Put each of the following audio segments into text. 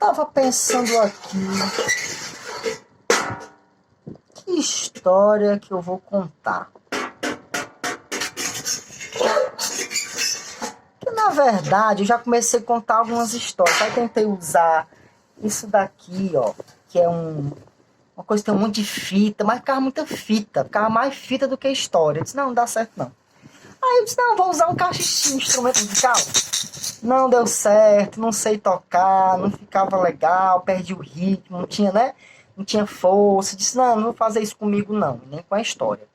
Tava pensando aqui, que história que eu vou contar. Que na verdade eu já comecei a contar algumas histórias. Aí tentei usar isso daqui, ó, que é uma coisa que tem um monte de fita, mas ficava muita fita, ficava mais fita do que história. Eu disse, não dá certo não. Aí eu disse, não, vou usar um cachechinho, instrumento musical. Não deu certo, não sei tocar, não ficava legal, perdi o ritmo, não tinha, né? Não tinha força. Disse, não vou fazer isso comigo não, nem com a história.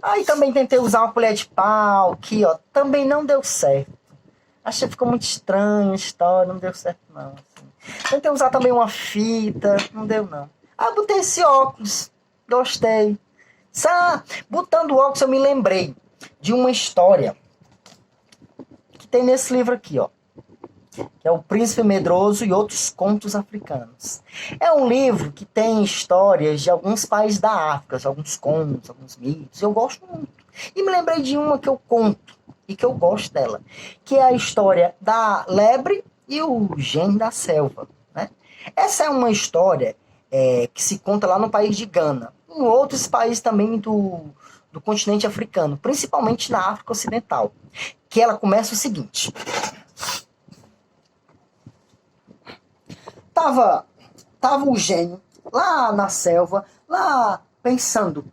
Aí também tentei usar uma colher de pau, aqui, ó, também não deu certo. Achei que ficou muito estranho a história, não deu certo não. Assim. Tentei usar também uma fita, não deu não. Ah, botei esse óculos, gostei. Botando o óculos eu me lembrei de uma história que tem nesse livro aqui, ó. Que é O Príncipe Medroso e Outros Contos Africanos. É um livro que tem histórias de alguns países da África, alguns contos, alguns mitos. Eu gosto muito. E me lembrei de uma que eu conto e que eu gosto dela, que é a história da lebre e o gênio da selva. Né? Essa é uma história que se conta lá no país de Gana, em outros países também do continente africano, principalmente na África Ocidental. Que ela começa o seguinte... Tava o gênio lá na selva, lá pensando.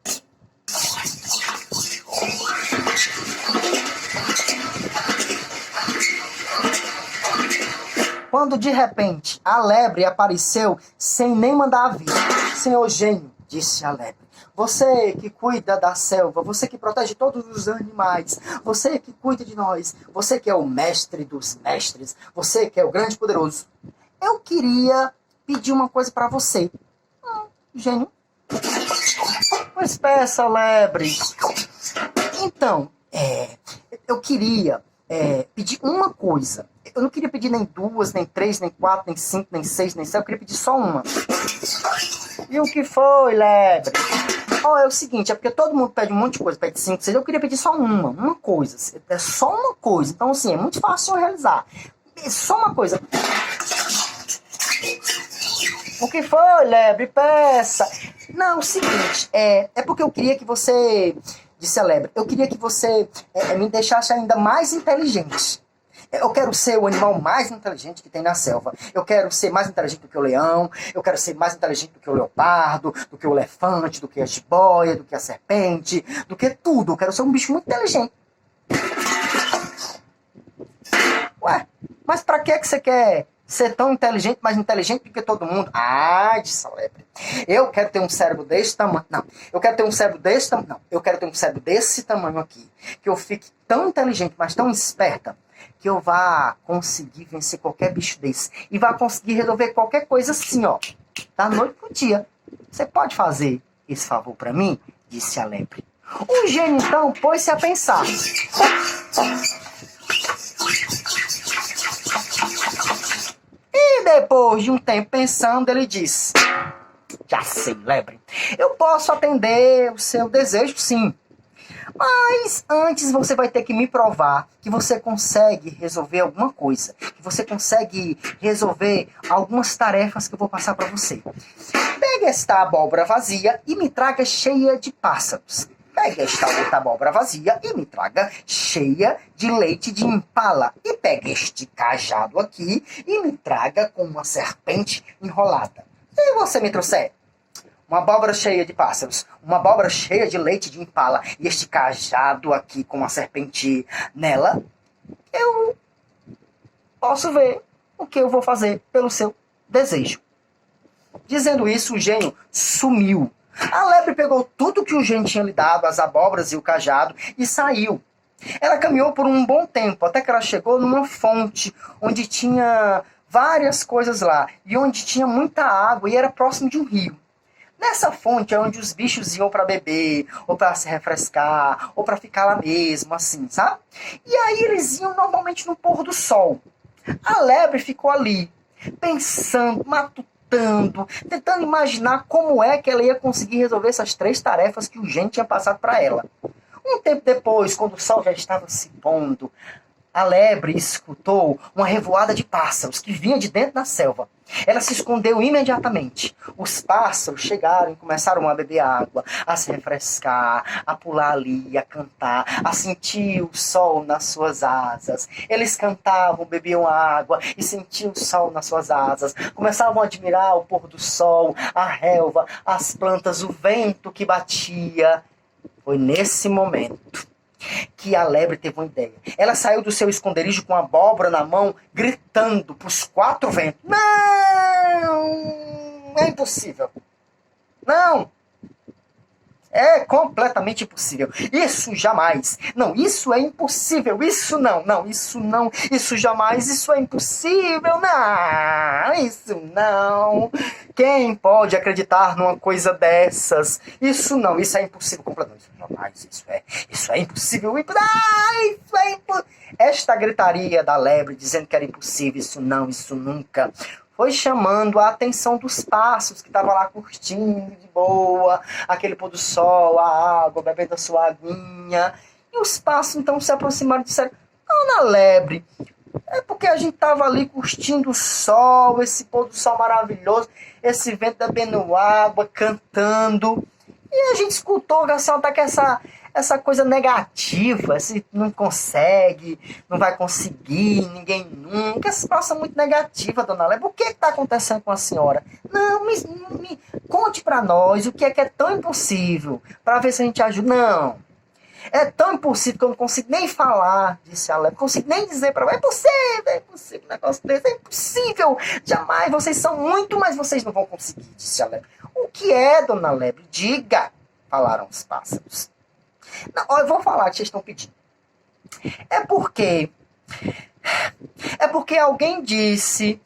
Quando de repente a lebre apareceu sem nem mandar aviso. Senhor gênio, disse a lebre, você que cuida da selva, você que protege todos os animais, você que cuida de nós, você que é o mestre dos mestres, você que é o grande poderoso. Eu queria pedir uma coisa pra você. Gênio. Pois peça, lebre. Então, eu queria pedir uma coisa. Eu não queria pedir nem duas, nem três, nem quatro, nem cinco, nem seis, nem sete. Eu queria pedir só uma. E o que foi, lebre? É o seguinte, é porque todo mundo pede um monte de coisa, pede 5, 6. Eu queria pedir só uma coisa. É só uma coisa. Então, assim, é muito fácil eu realizar. É só uma coisa. O que foi, lebre? Peça. Não, o seguinte, é porque eu queria que você, disse a lebre, eu queria que você me deixasse ainda mais inteligente. Eu quero ser o animal mais inteligente que tem na selva. Eu quero ser mais inteligente do que o leão, eu quero ser mais inteligente do que o leopardo, do que o elefante, do que a jiboia, do que a serpente, do que tudo. Eu quero ser um bicho muito inteligente. Ué, mas pra que você quer ser tão inteligente, mais inteligente do que todo mundo? Ah, disse a lebre. Eu quero ter um cérebro desse tamanho. Não, eu quero ter um cérebro desse tamanho. Não, eu quero ter um cérebro desse tamanho aqui. Que eu fique tão inteligente, mas tão esperta, que eu vá conseguir vencer qualquer bicho desse. E vá conseguir resolver qualquer coisa assim, ó. Da noite pro dia. Você pode fazer esse favor pra mim? Disse a lebre. O gênio, então, pôs-se a pensar. E depois de um tempo pensando, ele disse: já sei, lebre. Eu posso atender o seu desejo, sim. Mas antes você vai ter que me provar que você consegue resolver alguma coisa. Que você consegue resolver algumas tarefas que eu vou passar para você. Pegue esta abóbora vazia e me traga cheia de pássaros. Pegue esta outra abóbora vazia e me traga cheia de leite de impala. E pegue este cajado aqui e me traga com uma serpente enrolada. Se você me trouxer uma abóbora cheia de pássaros, uma abóbora cheia de leite de impala e este cajado aqui com uma serpente nela, eu posso ver o que eu vou fazer pelo seu desejo. Dizendo isso, o gênio sumiu. A lebre pegou tudo que o gênio tinha lhe dado, as abóboras e o cajado, e saiu. Ela caminhou por um bom tempo, até que ela chegou numa fonte, onde tinha várias coisas lá, e onde tinha muita água, e era próximo de um rio. Nessa fonte é onde os bichos iam para beber, ou para se refrescar, ou para ficar lá mesmo, assim, sabe? E aí eles iam normalmente no pôr do sol. A lebre ficou ali, pensando, matutando, tentando imaginar como é que ela ia conseguir resolver essas 3 tarefas que o gênio tinha passado para ela. Um tempo depois, quando o sol já estava se pondo, A lebre escutou uma revoada de pássaros que vinha de dentro da selva. Ela se escondeu imediatamente. Os pássaros chegaram e começaram a beber água, a se refrescar, a pular ali, a cantar, a sentir o sol nas suas asas. Eles cantavam, bebiam água e sentiam o sol nas suas asas. Começavam a admirar o pôr do sol, a relva, as plantas, o vento que batia. Foi nesse momento que a lebre teve uma ideia. Ela saiu do seu esconderijo com a abóbora na mão, gritando para os quatro ventos: não! É impossível! Não! É completamente impossível. Isso jamais. Não, isso é impossível. Isso não. Não, isso não. Isso jamais. Isso é impossível. Não, isso não. Quem pode acreditar numa coisa dessas? Isso não. Isso é impossível. Completamente. Jamais. Isso é impossível. Isso é impossível. Esta gritaria da lebre dizendo que era impossível. Isso não. Isso nunca. Foi chamando a atenção dos pássaros que estavam lá curtindo de boa, aquele pôr do sol, a água, bebendo a sua aguinha. E os pássaros então se aproximaram e disseram: Dona Lebre, é porque a gente estava ali curtindo o sol, esse pôr do sol maravilhoso, esse vento bebendo água, cantando. E a gente escutou que a senhora está com essa coisa negativa, se não consegue, não vai conseguir, ninguém nunca. Essa situação muito negativa, dona Lebre. O que está acontecendo com a senhora? Não, me conte para nós o que é tão impossível, para ver se a gente ajuda. Não, é tão impossível que eu não consigo nem falar, disse a Lebre. Não consigo nem dizer para ela: é impossível um negócio desse, é impossível, jamais, vocês são muito, mas vocês não vão conseguir, disse a Lebre. O que é, dona Lebre? Diga, falaram os pássaros. Não, eu vou falar o que vocês estão pedindo. É porque alguém disse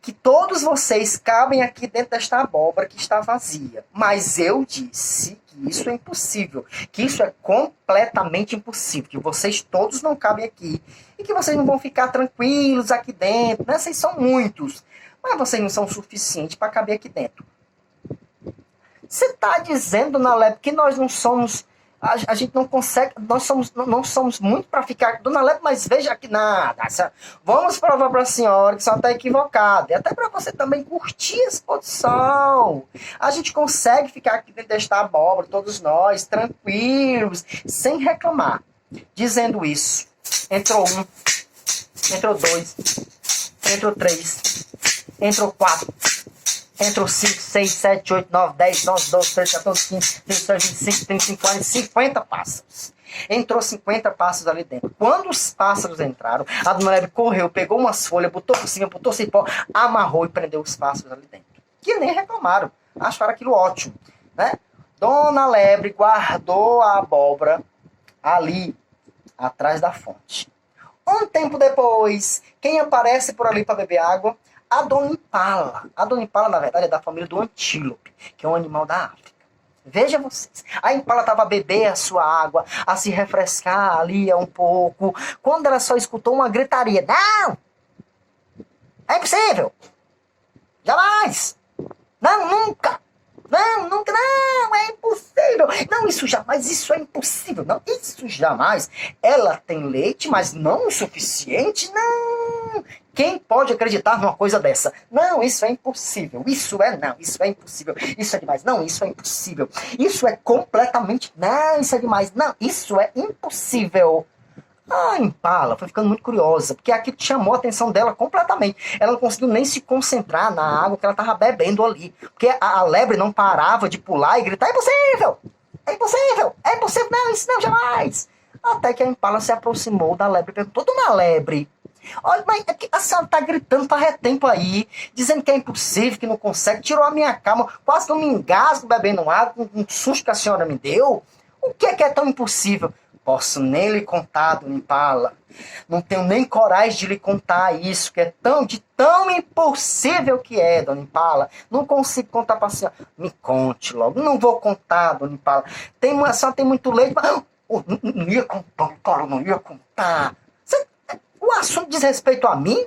que todos vocês cabem aqui dentro desta abóbora que está vazia. Mas eu disse que isso é impossível, que isso é completamente impossível, que vocês todos não cabem aqui e que vocês não vão ficar tranquilos aqui dentro, né? Vocês são muitos, mas vocês não são suficientes para caber aqui dentro. Você está dizendo, dona Lebre, que nós não somos... A gente não consegue, não somos muito para ficar. Dona Lebre, mas veja aqui nada. Vamos provar para a senhora que a senhora está equivocada. E até para você também curtir esse pôr do sol. A gente consegue ficar aqui dentro desta abóbora, todos nós, tranquilos, sem reclamar. Dizendo isso, entrou um, entrou dois, entrou três, entrou quatro. Entrou 5, 6, 7, 8, 9, 10, 11, 12, 13, 14, 15, 16, 25, 35, 40, 50 pássaros. Entrou 50 pássaros ali dentro. Quando os pássaros entraram, a dona Lebre correu, pegou umas folhas, botou por cima, botou cipó, amarrou e prendeu os pássaros ali dentro. Que nem reclamaram. Acharam aquilo ótimo, né? Dona Lebre guardou a abóbora ali, atrás da fonte. Um tempo depois, quem aparece por ali para beber água? A Dona Impala. A Dona Impala, na verdade, é da família do antílope, que é um animal da África. Veja vocês. A Impala estava a beber a sua água, a se refrescar ali um pouco, quando ela só escutou uma gritaria. Não! É impossível! Jamais! Não, nunca! Não, nunca, não, é impossível. Não, isso jamais, isso é impossível. Não, isso jamais. Ela tem leite, mas não o suficiente? Não. Quem pode acreditar numa coisa dessa? Não, isso é impossível. Isso é impossível. Isso é demais. Não, isso é impossível. Isso é completamente... Não, isso é demais. Não, isso é impossível. A Impala foi ficando muito curiosa, porque aquilo chamou a atenção dela completamente. Ela não conseguiu nem se concentrar na água que ela estava bebendo ali. Porque a lebre não parava de pular e gritar: é impossível! É impossível! É impossível! Não, isso não, jamais! Até que a Impala se aproximou da lebre e perguntou: Dona Lebre, olha, mas a senhora está gritando faz tempo aí, dizendo que é impossível, que não consegue, tirou a minha calma, quase que eu me engasgo bebendo água, com um susto que a senhora me deu. O que é tão impossível? Posso nem lhe contar, Dona Impala. Não tenho nem coragem de lhe contar isso, que é tão impossível que é, Dona Impala. Não consigo contar para a senhora. Me conte logo. Não vou contar, Dona Impala. A senhora tem muito leite, mas... não ia contar, cara, não ia contar. O assunto diz respeito a mim?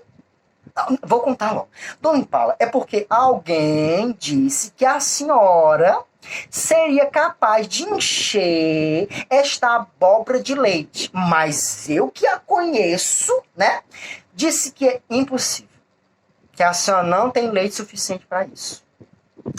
Vou contar logo. Dona Impala, é porque alguém disse que a senhora seria capaz de encher esta abóbora de leite. Mas eu que a conheço, né, disse que é impossível. Que a senhora não tem leite suficiente para isso.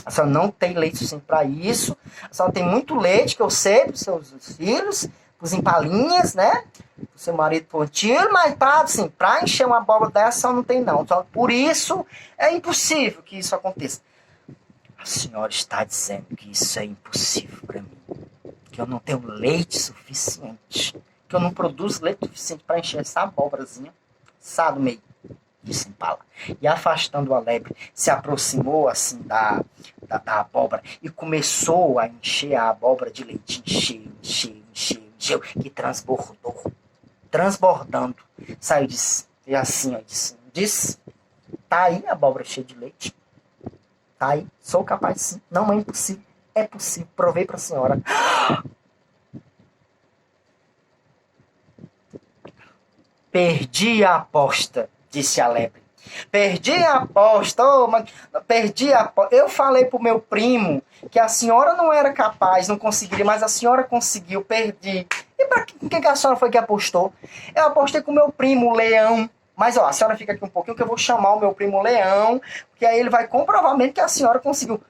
A senhora não tem leite suficiente para isso. A senhora tem muito leite, que eu sei, para os seus filhos, para os empalinhas, né? Para o seu marido pontilho, mas assim, para encher uma abóbora dessa, a senhora não tem não. Então, por isso, é impossível que isso aconteça. A senhora está dizendo que isso é impossível para mim. Que eu não tenho leite suficiente. Que eu não produzo leite suficiente para encher essa abóborazinha. Sado meio. Disse Impala. E afastando a lebre, se aproximou assim da abóbora e começou a encher a abóbora de leite. Encheu, que transbordou. Transbordando. Saiu e assim, ó, disse, tá aí a abóbora cheia de leite. Tá aí, sou capaz sim. Não é impossível. É possível. Provei para a senhora. Perdi a aposta, disse a lebre. Perdi a aposta, perdi a aposta. Eu falei pro meu primo que a senhora não era capaz, não conseguiria, mas a senhora conseguiu, perdi. E para quem que a senhora foi que apostou? Eu apostei com o meu primo, Leão. Mas, ó, a senhora fica aqui um pouquinho que eu vou chamar o meu primo Leão, porque aí ele vai comprovar mesmo que a senhora conseguiu.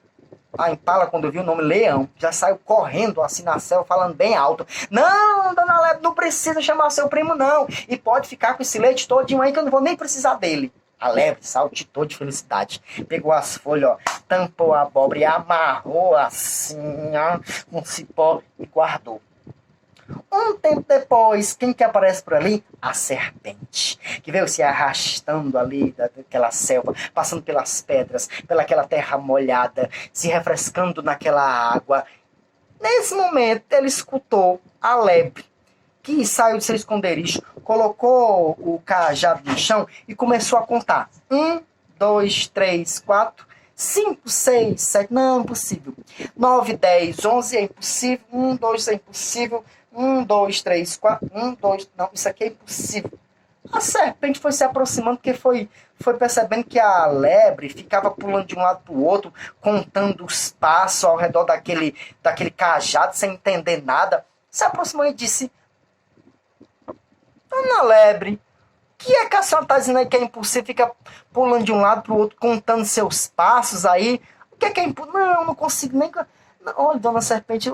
A Impala, quando viu o nome Leão, já saiu correndo assim na selva, falando bem alto. Não, dona Lebre, não precisa chamar seu primo, não. E pode ficar com esse leite todinho aí que eu não vou nem precisar dele. A lebre saltitou de felicidade. Pegou as folhas, ó, tampou a abóbora e amarrou assim, ó, com cipó e guardou. Um tempo depois, quem que aparece por ali? A serpente, que veio se arrastando ali daquela selva, passando pelas pedras, pelaquela terra molhada, se refrescando naquela água. Nesse momento, ele escutou a lebre, que saiu de seu esconderijo, colocou o cajado no chão e começou a contar. 1, 2, 3, 4... 5, 6, 7, não, impossível. 9, 10, 11, é impossível. 1, 2, é impossível. 1, 2, 3, 4, 1, 2, não, isso aqui é impossível. A serpente foi se aproximando porque foi percebendo que a lebre ficava pulando de um lado para o outro, contando os passos ao redor daquele cajado, sem entender nada. Se aproximou e disse: Dona Lebre, o que é que a senhora está dizendo aí que é impossível? Fica pulando de um lado para o outro, contando seus passos aí. O que é impossível? Não, não consigo nem... Olha, dona Serpente, é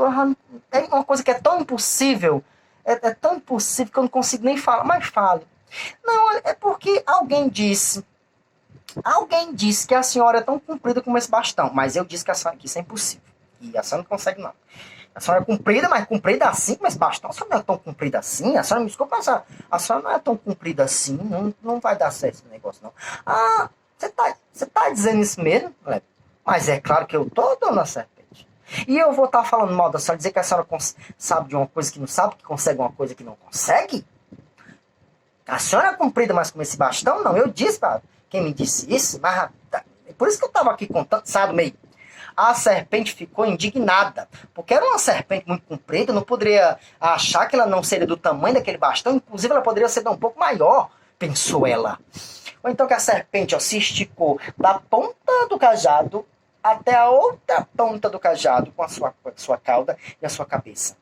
uma coisa que é tão impossível. É tão impossível que eu não consigo nem falar. Mas fale. Não, é porque alguém disse que a senhora é tão comprida como esse bastão. Mas eu disse que isso é impossível. E a senhora não consegue, não. A senhora é comprida, mas comprida assim, como esse bastão. A senhora não é tão comprida assim. A senhora me desculpa, mas a senhora não é tão comprida assim. Não vai dar certo esse negócio, não. Ah, você tá dizendo isso mesmo? Mas é claro que eu tô, dona Serpente. E eu vou estar falando mal da senhora, dizer que a senhora sabe de uma coisa que não sabe, que consegue uma coisa que não consegue? A senhora é comprida, mas com esse bastão? Não, eu disse para quem me disse isso, mas por isso que eu estava aqui contando, sabe, meio. A serpente ficou indignada, porque era uma serpente muito comprida, não poderia achar que ela não seria do tamanho daquele bastão, inclusive ela poderia ser um pouco maior, pensou ela. Ou então que a serpente, ó, se esticou da ponta do cajado até a outra ponta do cajado com a sua cauda e a sua cabeça.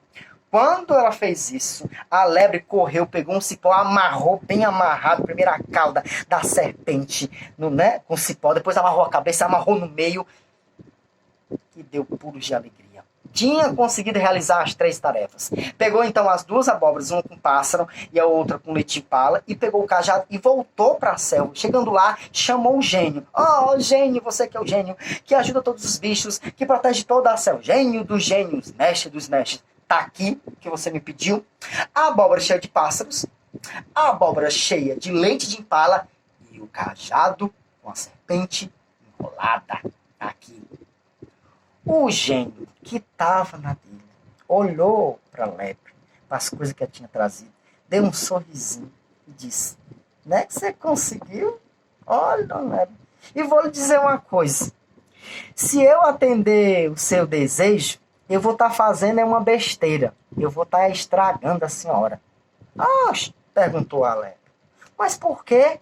Quando ela fez isso, a lebre correu, pegou um cipó, amarrou bem amarrado, primeiro a cauda da serpente com o cipó, depois amarrou a cabeça, amarrou no meio e deu pulos de alegria. Tinha conseguido realizar as 3 tarefas. Pegou então as 2 abóboras, uma com pássaro e a outra com leite de pala, e pegou o cajado e voltou para a selva. Chegando lá, chamou o gênio. Oh, gênio, você que é o gênio, que ajuda todos os bichos, que protege toda a selva. Gênio dos gênios, mestre dos mestres. Tá aqui, que você me pediu. A abóbora cheia de pássaros, a abóbora cheia de leite de impala e o cajado com a serpente enrolada. Aqui. O gênio que estava na dele olhou para a lebre, para as coisas que ela tinha trazido, deu um sorrisinho e disse: Não é que você conseguiu? Olha, dona lebre. E vou lhe dizer uma coisa: se eu atender o seu desejo, eu vou estar fazendo uma besteira. Eu vou estar estragando a senhora. Ah, perguntou a lebre. Mas por quê?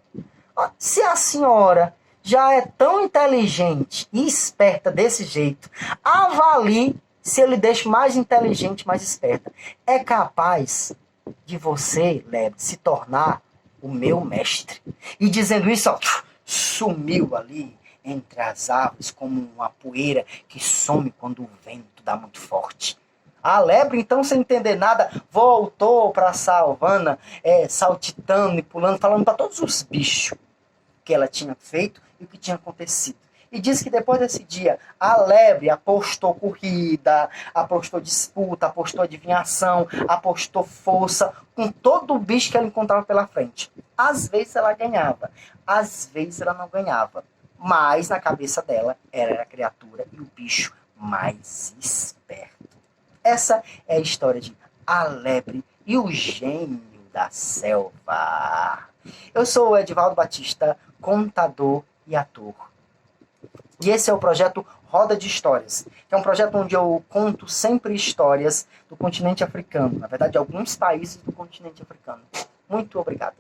Se a senhora já é tão inteligente e esperta desse jeito, avalie se eu lhe deixo mais inteligente, mais esperta, é capaz de você, lebre, se tornar o meu mestre. E dizendo isso, ó, sumiu ali entre as árvores como uma poeira que some quando o vento dá muito forte. A lebre, então, sem entender nada, voltou para a savana, saltitando e pulando, falando para todos os bichos que ela tinha feito e o que tinha acontecido. E diz que depois desse dia, a lebre apostou corrida, apostou disputa, apostou adivinhação, apostou força com todo o bicho que ela encontrava pela frente. Às vezes ela ganhava, às vezes ela não ganhava. Mas na cabeça dela, ela era a criatura e o bicho mais esperto. Essa é a história de A Lebre e o Gênio da Selva. Eu sou o Edivaldo Batista, contador e ator. E esse é o projeto Roda de Histórias, que é um projeto onde eu conto sempre histórias do continente africano. Na verdade, de alguns países do continente africano. Muito obrigado.